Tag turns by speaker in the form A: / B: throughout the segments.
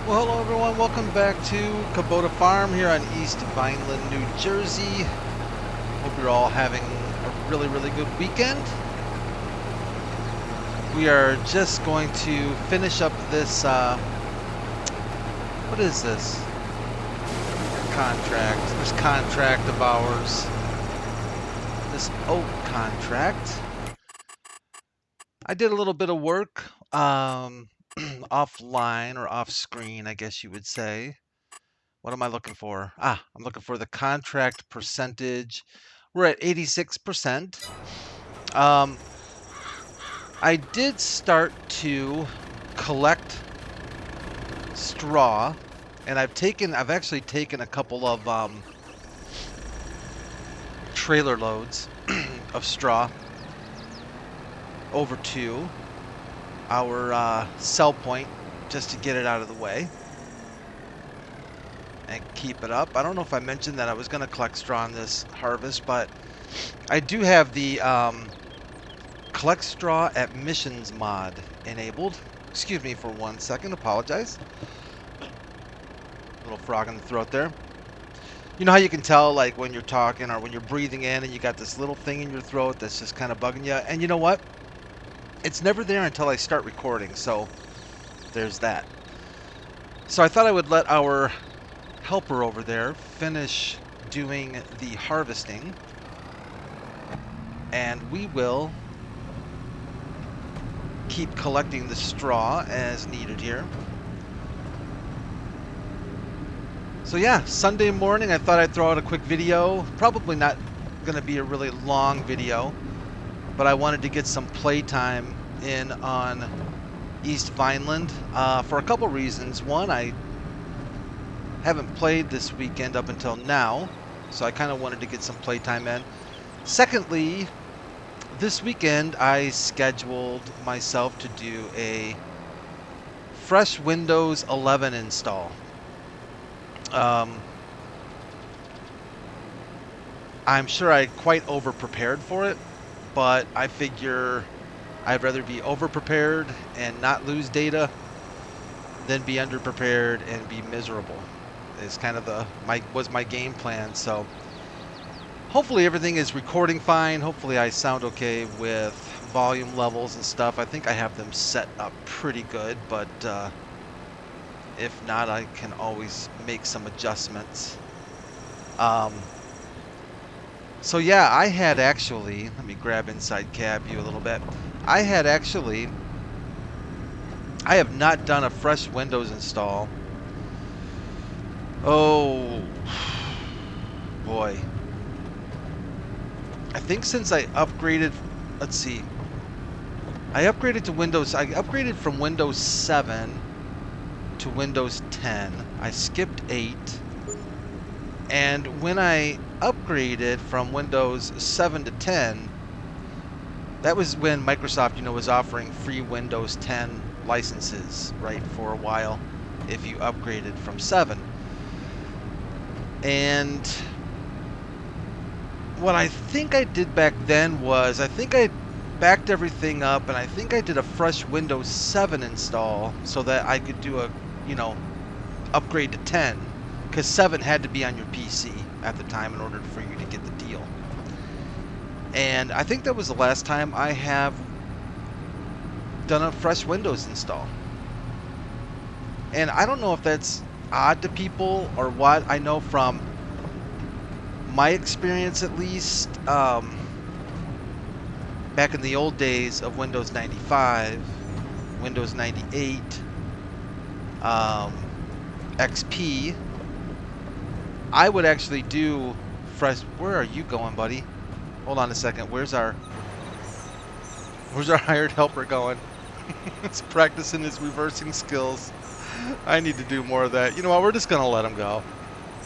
A: Well, hello everyone. Welcome back to Kubota Farm here on East Vineland, New Jersey. Hope you're all having a really good weekend. We are just going to finish up this, what is this? Contract. This contract of ours. This oak contract. I did a little bit of work, offline or off screen, I guess you would say. What am I looking for? I'm looking for the contract percentage. We're at 86%. I did start to collect straw, and I've actually taken a couple of trailer loads of straw over to our sell point just to get it out of the way and keep it up. I don't know if I mentioned that I was going to collect straw on this harvest, but I do have the collect straw at missions mod enabled. Excuse me for 1 second, apologize. Little frog in the throat there. You know how you can tell, like, when you're talking or when you're breathing in and you got this little thing in your throat that's just kind of bugging you? And you know what? It's never there until I start recording, so there's that. So I thought I would let our helper over there finish doing the harvesting, and we will keep collecting the straw as needed here. So yeah, Sunday morning I thought I'd throw out a quick video. Probably not going to be a really long video, but I wanted to get some playtime in on East Vineland for a couple reasons. One, I haven't played this weekend up until now, so I kind of wanted to get some playtime in. Secondly, this weekend I scheduled myself to do a fresh Windows 11 install. I'm sure I quite over-prepared for it, but I figure I'd rather be over-prepared and not lose data than be under-prepared and be miserable. It's kind of was my game plan. So hopefully everything is recording fine. Hopefully I sound okay with volume levels and stuff. I think I have them set up pretty good, but if not, I can always make some adjustments. So yeah, I had actually, let me grab inside cab view a little bit. I have not done a fresh Windows install. Oh boy. I think since I upgraded, let's see. I upgraded from Windows 7 to Windows 10. I skipped 8. And when I upgraded from Windows 7 to 10, that was when Microsoft, was offering free Windows 10 licenses, right, for a while if you upgraded from 7. And what I think I did back then was I think I backed everything up, and I think I did a fresh Windows 7 install so that I could do a, upgrade to 10, because 7 had to be on your PC at the time in order for you to get the deal. And I think that was the last time I have done a fresh Windows install. And I don't know if that's odd to people or what. I know from my experience, at least, back in the old days of Windows 95, Windows 98, XP, I would actually do fresh. Where are you going, buddy? Hold on a second. Where's our hired helper going? He's practicing his reversing skills. I need to do more of that. You know what? We're just gonna let him go.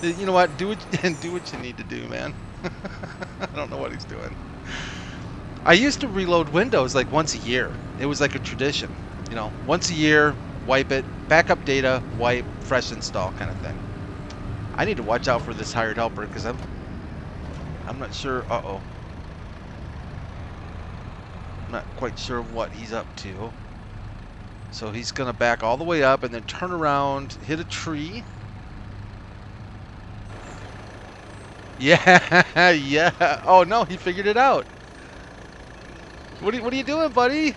A: You know what? Do what you need to do, man. I don't know what he's doing. I used to reload Windows like once a year. It was like a tradition. Once a year, wipe it, backup data, wipe, fresh install kind of thing. I need to watch out for this hired helper because I'm not sure. I'm not quite sure what he's up to. So he's going to back all the way up and then turn around, hit a tree. Yeah, yeah. Oh, no, he figured it out. What are you doing, buddy?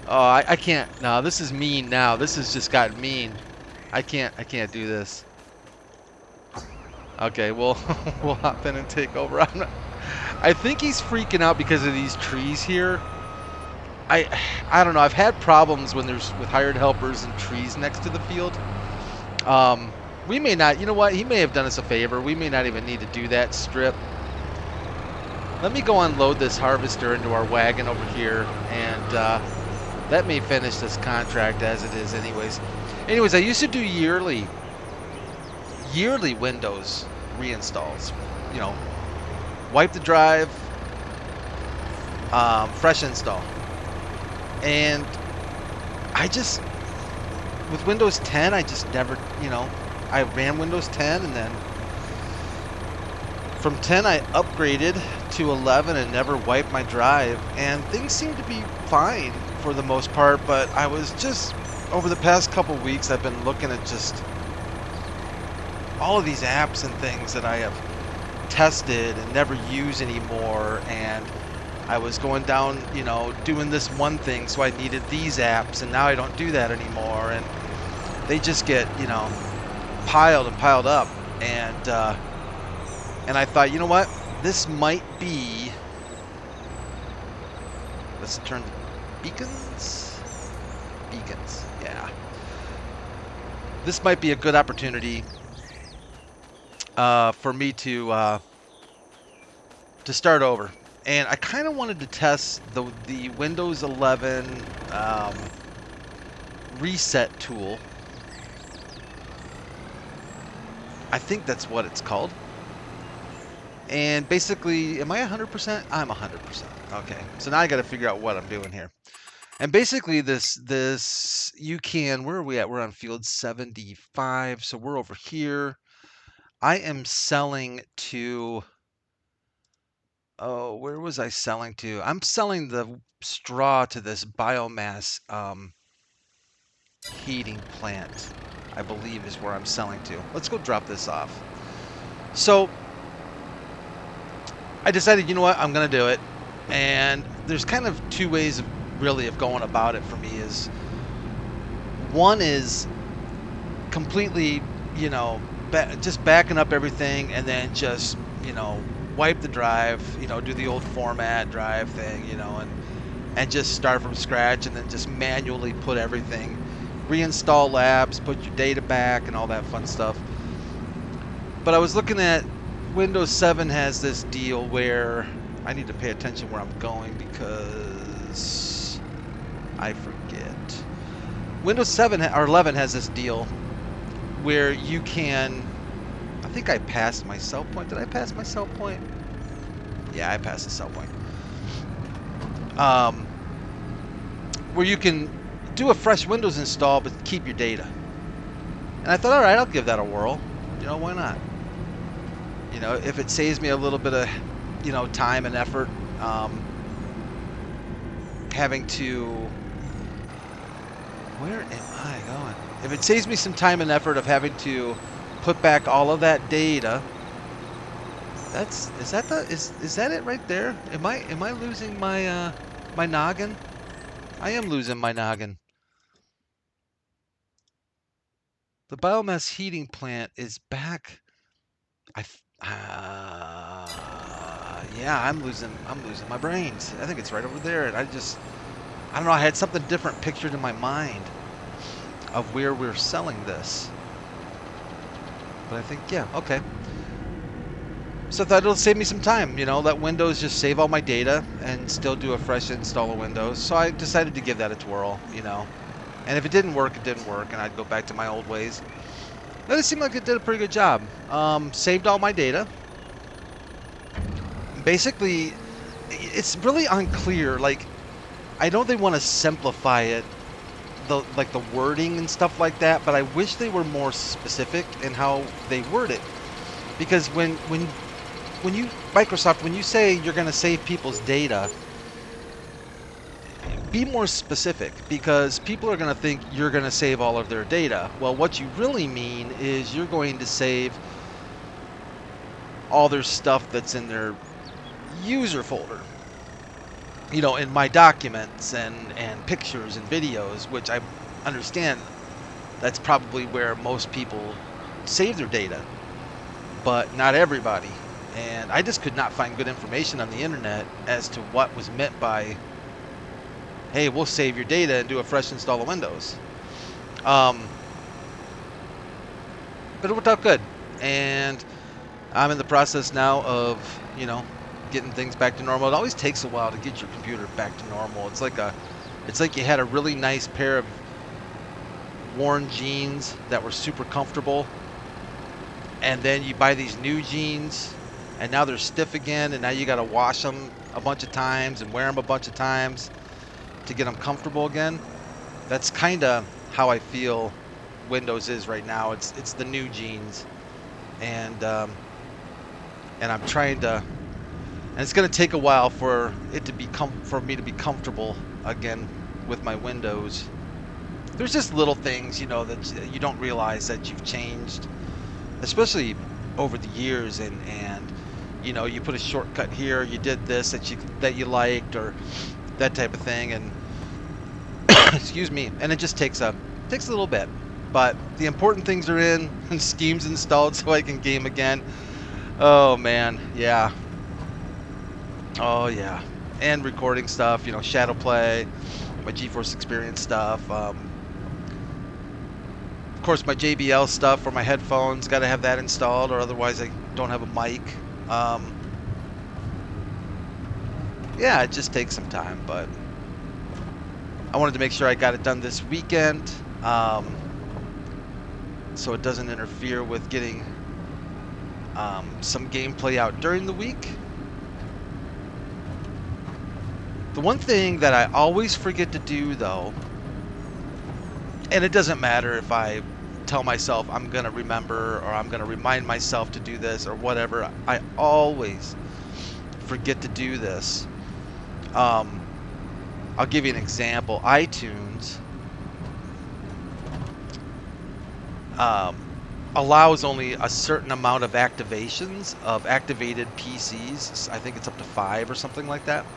A: Oh, I can't. No, this is mean now. This has just gotten mean. I can't do this. Okay, we'll we'll hop in and take over. I think he's freaking out because of these trees here. I don't know. I've had problems when there's with hired helpers and trees next to the field. We may not. You know what? He may have done us a favor. We may not even need to do that strip. Let me go unload this harvester into our wagon over here, and that may finish this contract as it is anyways. Anyways, I used to do yearly Windows reinstalls. You know, wipe the drive, fresh install. And I just, with Windows 10, I just never, you know, I ran Windows 10 and then from 10 I upgraded to 11 and never wiped my drive, and things seem to be fine for the most part. But I was just, over the past couple weeks, I've been looking at just all of these apps and things that I have tested and never use anymore, and I was going down, you know, doing this one thing, so I needed these apps, and now I don't do that anymore, and they just get, you know, piled and piled up, and I thought, you know what, this might be, let's turn beacons, yeah, this might be a good opportunity for me to start over. And I kind of wanted to test the Windows 11 reset tool. I think that's what it's called. And basically, am I 100%? I'm 100%. Okay, so now I got to figure out what I'm doing here. And basically, this you can. Where are we at? We're on field 75, so we're over here. I am selling to. Oh, where was I selling to? I'm selling the straw to this biomass heating plant, I believe is where I'm selling to. Let's go drop this off. So I decided, you know what, I'm going to do it. And there's kind of two ways of going about it for me. Is one is completely, you know, just backing up everything and then just, you know, wipe the drive, you know, do the old format drive thing, you know, and just start from scratch, and then just manually put everything, reinstall labs, put your data back and all that fun stuff. But I was looking at Windows 7 has this deal where I need to pay attention where I'm going because I forget. Windows 7 or 11 has this deal where you can, I think I passed my sell point. Did I pass my sell point? Yeah, I passed the sell point. Where you can do a fresh Windows install but keep your data. And I thought, all right, I'll give that a whirl. You know, why not? You know, if it saves me a little bit of, you know, time and effort, having to, where am I going? If it saves me some time and effort of having to put back all of that data, is that it right there? Am I losing my my noggin? I am losing my noggin. The biomass heating plant is back. Yeah, I'm losing my brains. I think it's right over there, and I don't know, I had something different pictured in my mind of where we're selling this. But I think, yeah, okay. So I thought it'll save me some time, you know, let Windows just save all my data and still do a fresh install of Windows. So I decided to give that a twirl, you know. And if it didn't work, it didn't work, and I'd go back to my old ways. But it seemed like it did a pretty good job. Saved all my data. Basically, it's really unclear. Like, I know they want to simplify it, like the wording and stuff like that, but I wish they were more specific in how they word it. Because when you, Microsoft, when you say you're going to save people's data, be more specific, because people are going to think you're going to save all of their data. Well, what you really mean is you're going to save all their stuff that's in their user folder. You know, in my documents and pictures and videos, which I understand that's probably where most people save their data, but not everybody. And I just could not find good information on the internet as to what was meant by, hey, we'll save your data and do a fresh install of Windows. But it worked out good. And I'm in the process now of, you know, getting things back to normal. It always takes a while to get your computer back to normal. It's like you had a really nice pair of worn jeans that were super comfortable, and then you buy these new jeans and now they're stiff again, and now you got to wash them a bunch of times and wear them a bunch of times to get them comfortable again. That's kind of how I feel Windows is right now. It's the new jeans, and I'm trying to, and it's going to take a while for it to for me to be comfortable again with my Windows. There's just little things, you know, that you don't realize that you've changed, especially over the years, and you know, you put a shortcut here, you did this that you liked, or that type of thing, and excuse me, and it just takes a little bit. But the important things are in, and Steam's installed so I can game again. Oh man, yeah. Oh yeah. And recording stuff, you know, Shadow Play, my GeForce Experience stuff. Of course, my JBL stuff for my headphones, got to have that installed, or otherwise I don't have a mic. Yeah, it just takes some time, but I wanted to make sure I got it done this weekend, so it doesn't interfere with getting some gameplay out during the week. The one thing that I always forget to do, though, and it doesn't matter if I tell myself I'm going to remember, or I'm going to remind myself to do this, or whatever, I always forget to do this. I'll give you an example. iTunes allows only a certain amount of activations of activated PCs. I think it's up to 5 or something like that.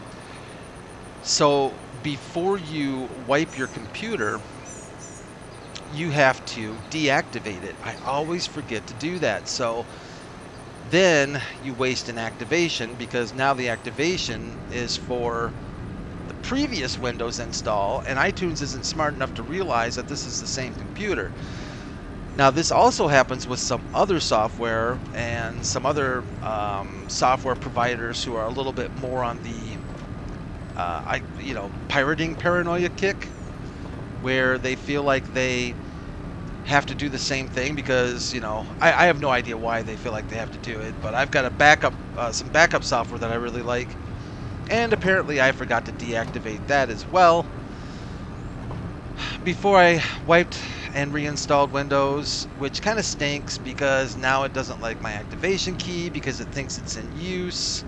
A: So before you wipe your computer, you have to deactivate it. I always forget to do that. So then you waste an activation, because now the activation is for the previous Windows install, and iTunes isn't smart enough to realize that this is the same computer. Now, this also happens with some other software and some other software providers who are a little bit more on the pirating paranoia kick, where they feel like they have to do the same thing because, you know, I have no idea why they feel like they have to do it, but I've got a backup, some backup software that I really like, and apparently I forgot to deactivate that as well before I wiped and reinstalled Windows, which kind of stinks because now it doesn't like my activation key because it thinks it's in use.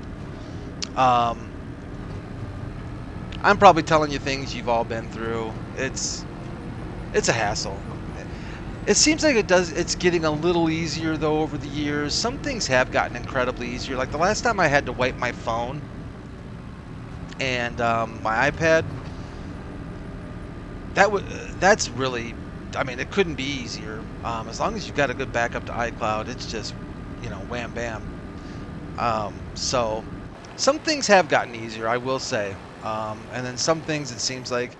A: I'm probably telling you things you've all been through. It's a hassle. It seems like it's getting a little easier though over the years. Some things have gotten incredibly easier. Like the last time I had to wipe my phone and my iPad, that's really, I mean, it couldn't be easier. As long as you've got a good backup to iCloud, it's just, you know, wham bam. So some things have gotten easier, I will say. And then some things it seems like,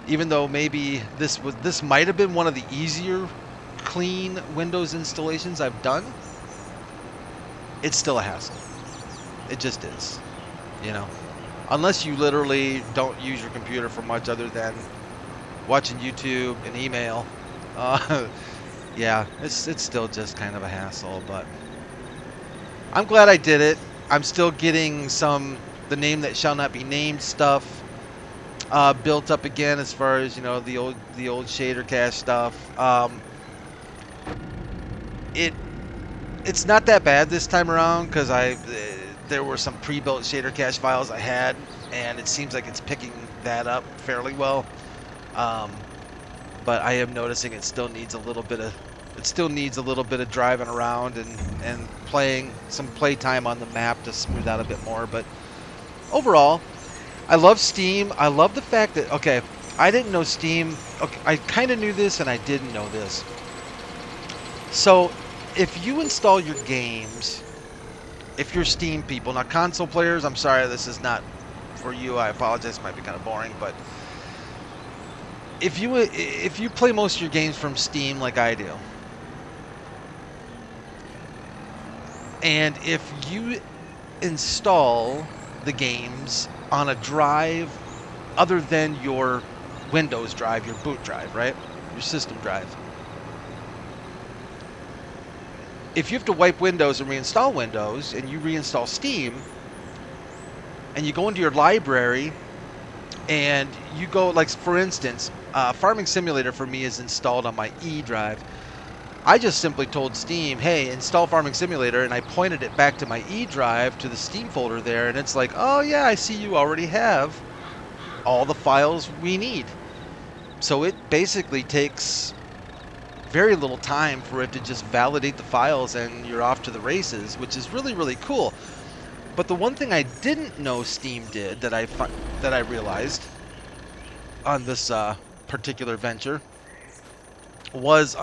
A: even though maybe this might have been one of the easier clean Windows installations I've done, it's still a hassle. It just is, you know. Unless you literally don't use your computer for much other than watching YouTube and email, yeah, it's still just kind of a hassle. But I'm glad I did it. I'm still getting the name that shall not be named stuff built up again, as far as, you know, the old shader cache stuff. It's not that bad this time around, because there were some pre-built shader cache files I had, and it seems like it's picking that up fairly well. Um, but I am noticing it still needs a little bit of driving around and playing some playtime on the map to smooth out a bit more. But overall, I love Steam. I love the fact that, okay, I didn't know Steam. Okay, I kind of knew this and I didn't know this. So if you install your games, if you're Steam people, now console players, I'm sorry, this is not for you. I apologize. It might be kind of boring, but if you play most of your games from Steam like I do, and if you install the games on a drive other than your Windows drive, your boot drive, right? Your system drive. If you have to wipe Windows and reinstall Windows, and you reinstall Steam, and you go into your library, and you go, like, for instance, Farming Simulator for me is installed on my E drive. I just simply told Steam, hey, install Farming Simulator, and I pointed it back to my E drive, to the Steam folder there, and it's like, oh yeah, I see you already have all the files we need. So it basically takes very little time for it to just validate the files and you're off to the races, which is really, really cool. But the one thing I didn't know Steam did that I realized on this particular venture was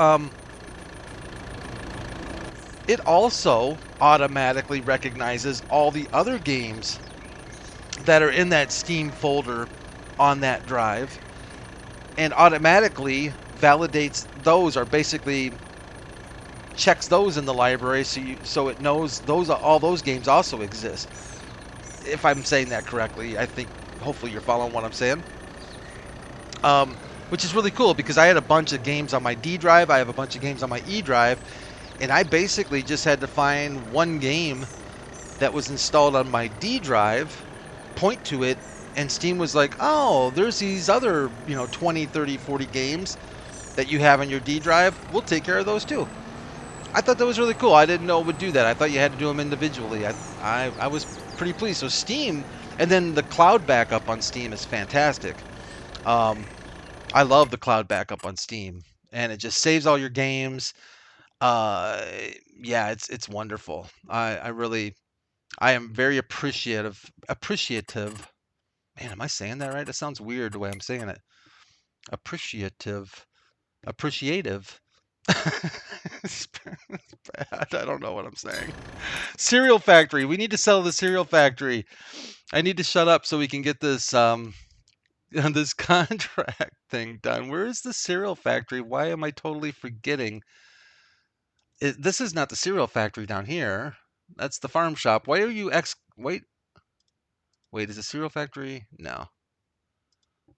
A: it also automatically recognizes all the other games that are in that Steam folder on that drive and automatically validates those, or basically checks those in the library so it knows all those games also exist. If I'm saying that correctly, I think hopefully you're following what I'm saying. Which is really cool because I had a bunch of games on my D drive, I have a bunch of games on my E drive, and I basically just had to find one game that was installed on my D drive, point to it, and Steam was like, oh, there's these other, 20, 30, 40 games that you have on your D drive. We'll take care of those too. I thought that was really cool. I didn't know it would do that. I thought you had to do them individually. I was pretty pleased. So Steam, and then the cloud backup on Steam is fantastic. I love the cloud backup on Steam, and it just saves all your games. Yeah, it's wonderful. I am very appreciative. Man, am I saying that right? That sounds weird the way I'm saying it. Appreciative. It's bad. I don't know what I'm saying. Cereal Factory. We need to sell the Cereal Factory. I need to shut up so we can get this this contract thing done. Where is the Cereal Factory? Why am I totally forgetting? This is not the Cereal Factory down here. That's the farm shop. Why are you wait, is the Cereal Factory? No.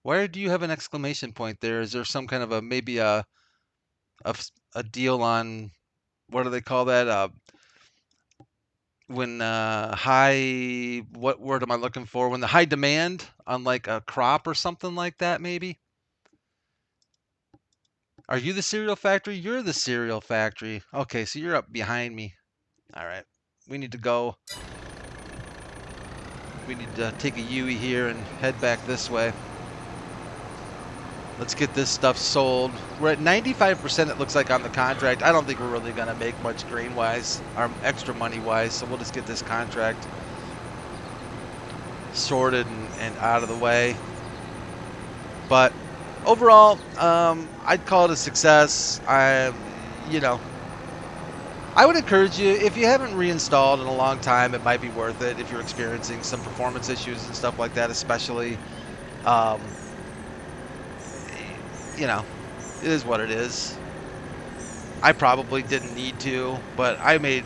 A: Why do you have an exclamation point there? Is there some kind of maybe a deal on, what do they call that? When high, what word am I looking for? When the high demand on like a crop or something like that, maybe? Are you the Cereal Factory? You're the Cereal Factory. Okay, so you're up behind me. All right. We need to go. We need to take a Yui here and head back this way. Let's get this stuff sold. We're at 95%, it looks like, on the contract. I don't think we're really going to make much grain-wise, or extra money-wise, so we'll just get this contract sorted and out of the way. But overall, I'd call it a success. I would encourage you, if you haven't reinstalled in a long time, it might be worth it if you're experiencing some performance issues and stuff like that, especially. It is what it is. I probably didn't need to, but I made,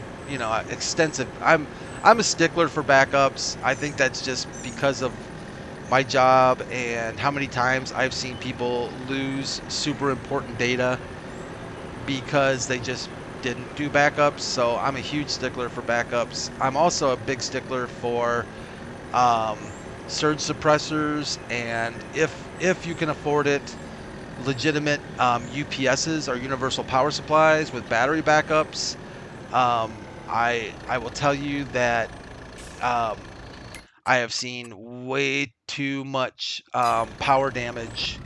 A: extensive. I'm a stickler for backups. I think that's just because of my job and how many times I've seen people lose super important data because they just didn't do backups. So I'm a huge stickler for backups. I'm also a big stickler for surge suppressors, and if you can afford it, legitimate UPSs, or universal power supplies with battery backups. I will tell you that I have seen way too much power damage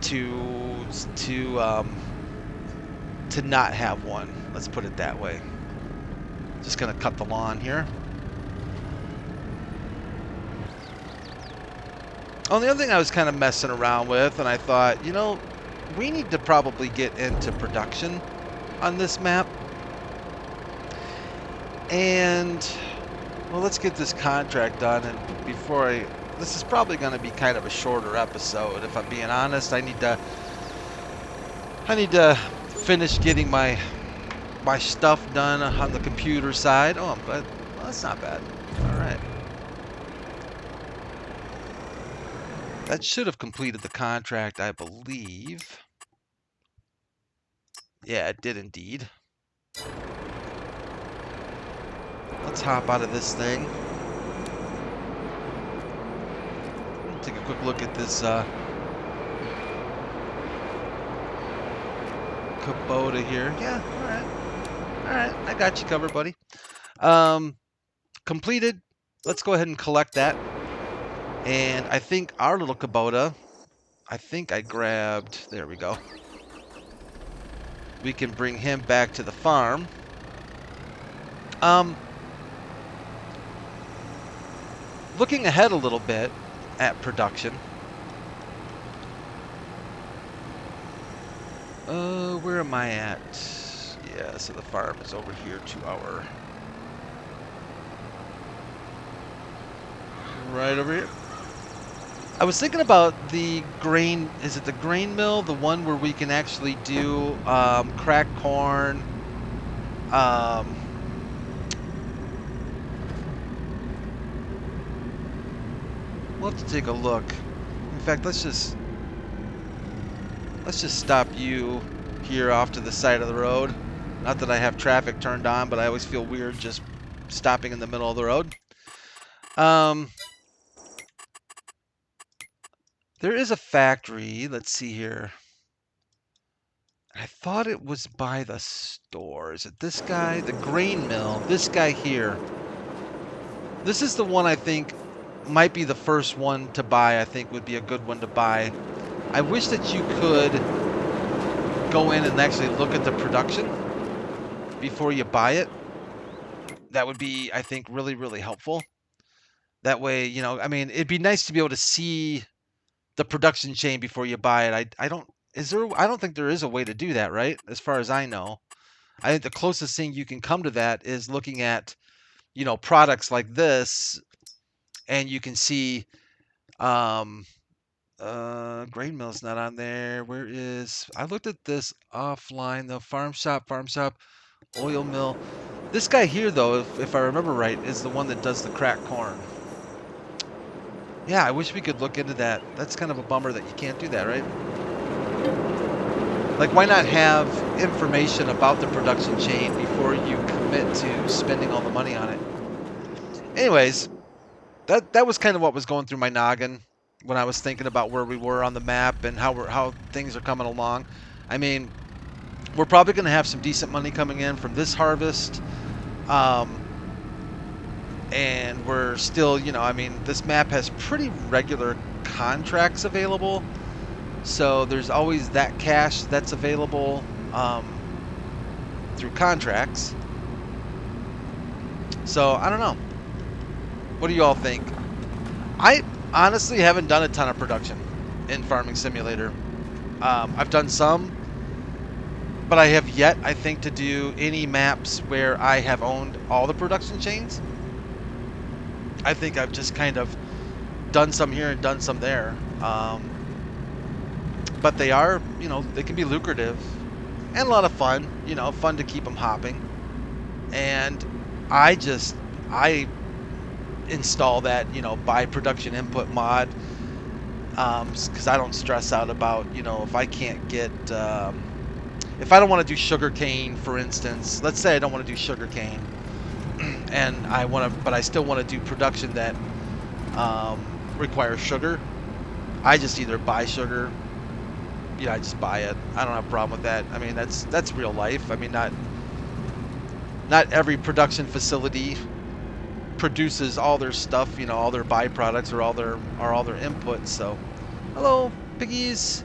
A: to not have one. Let's put it that way. Just gonna cut the lawn here. Oh, the other thing I was kind of messing around with, and I thought, you know, we need to probably get into production on this map. And, well, let's get this contract done. And before this is probably going to be kind of a shorter episode, if I'm being honest. I need to finish getting my stuff done on the computer side. Oh, but well, that's not bad. All right. That should have completed the contract, I believe. Yeah, it did indeed. Let's hop out of this thing. Take a quick look at this Kubota here. Yeah, all right. All right, I got you covered, buddy. Completed. Let's go ahead and collect that. And I think our little Kubota, I think I grabbed, there we go. We can bring him back to the farm. Looking ahead a little bit at production. Where am I at? Yeah, so the farm is over here to our right over here. I was thinking about the grain, is it the grain mill? The one where we can actually do cracked corn, we'll have to take a look. In fact, let's just stop you here off to the side of the road. Not that I have traffic turned on, but I always feel weird just stopping in the middle of the road. There is a factory. Let's see here. I thought it was by the store. Is it this guy? The grain mill. This guy here. This is the one I think might be the first one to buy. I think would be a good one to buy. I wish that you could go in and actually look at the production before you buy it. That would be, I think, really, really helpful. That way, you know, I mean, it'd be nice to be able to see the production chain before you buy it. I don't think there is a way to do that, right? As far as I know. I think the closest thing you can come to that is looking at, you know, products like this, and you can see grain mill's not on there. Where is, I looked at this offline, the farm shop, oil mill. This guy here, though, if I remember right, is the one that does the cracked corn. Yeah, I wish we could look into that. That's kind of a bummer that you can't do that, right? Like, why not have information about the production chain before you commit to spending all the money on it? Anyways, that was kind of what was going through my noggin when I was thinking about where we were on the map and how things are coming along. I mean, we're probably going to have some decent money coming in from this harvest. And we're still, you know, I mean, this map has pretty regular contracts available. So there's always that cash that's available through contracts. So, I don't know. What do you all think? I honestly haven't done a ton of production in Farming Simulator. I've done some, but I have yet, I think, to do any maps where I have owned all the production chains. I think I've just kind of done some here and done some there. But they are, you know, they can be lucrative and a lot of fun, you know, fun to keep them hopping. And I install that, you know, buy production input mod, because I don't stress out about, you know, if I can't get, if I don't want to do sugarcane, for instance. Let's say I don't want to do sugarcane, and but I still want to do production that requires sugar. I just either buy sugar. Yeah, I just buy it. I don't have a problem with that. I mean, that's real life. I mean, not every production facility produces all their stuff, all their byproducts or all their inputs. So, hello, piggies.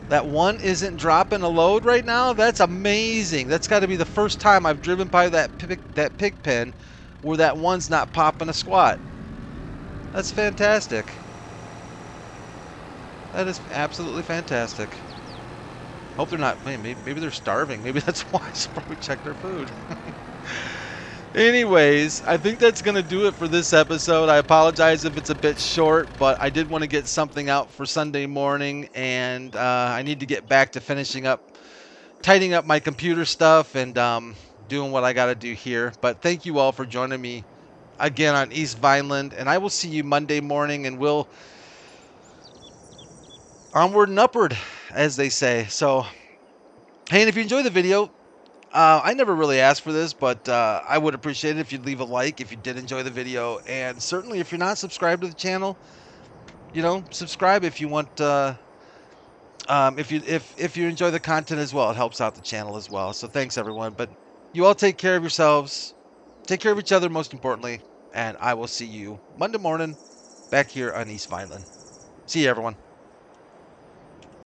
A: That one isn't dropping a load right now. That's amazing. That's got to be the first time I've driven by that pig pen where that one's not popping a squat. That's fantastic. That is absolutely fantastic. Hope they're not. Maybe they're starving. Maybe that's why I should probably check their food. Anyways, I think that's going to do it for this episode. I apologize if it's a bit short, but I did want to get something out for Sunday morning, and I need to get back to tidying up my computer stuff and doing what I got to do here. But thank you all for joining me again on East Vineland, and I will see you Monday morning, and we'll onward and upward, as they say. So, hey, and if you enjoy the video, I never really asked for this, but I would appreciate it if you'd leave a like if you did enjoy the video, and certainly if you're not subscribed to the channel, subscribe if you want. If you enjoy the content as well, it helps out the channel as well. So thanks everyone. But you all take care of yourselves, take care of each other most importantly, and I will see you Monday morning back here on East Vineland. See you everyone.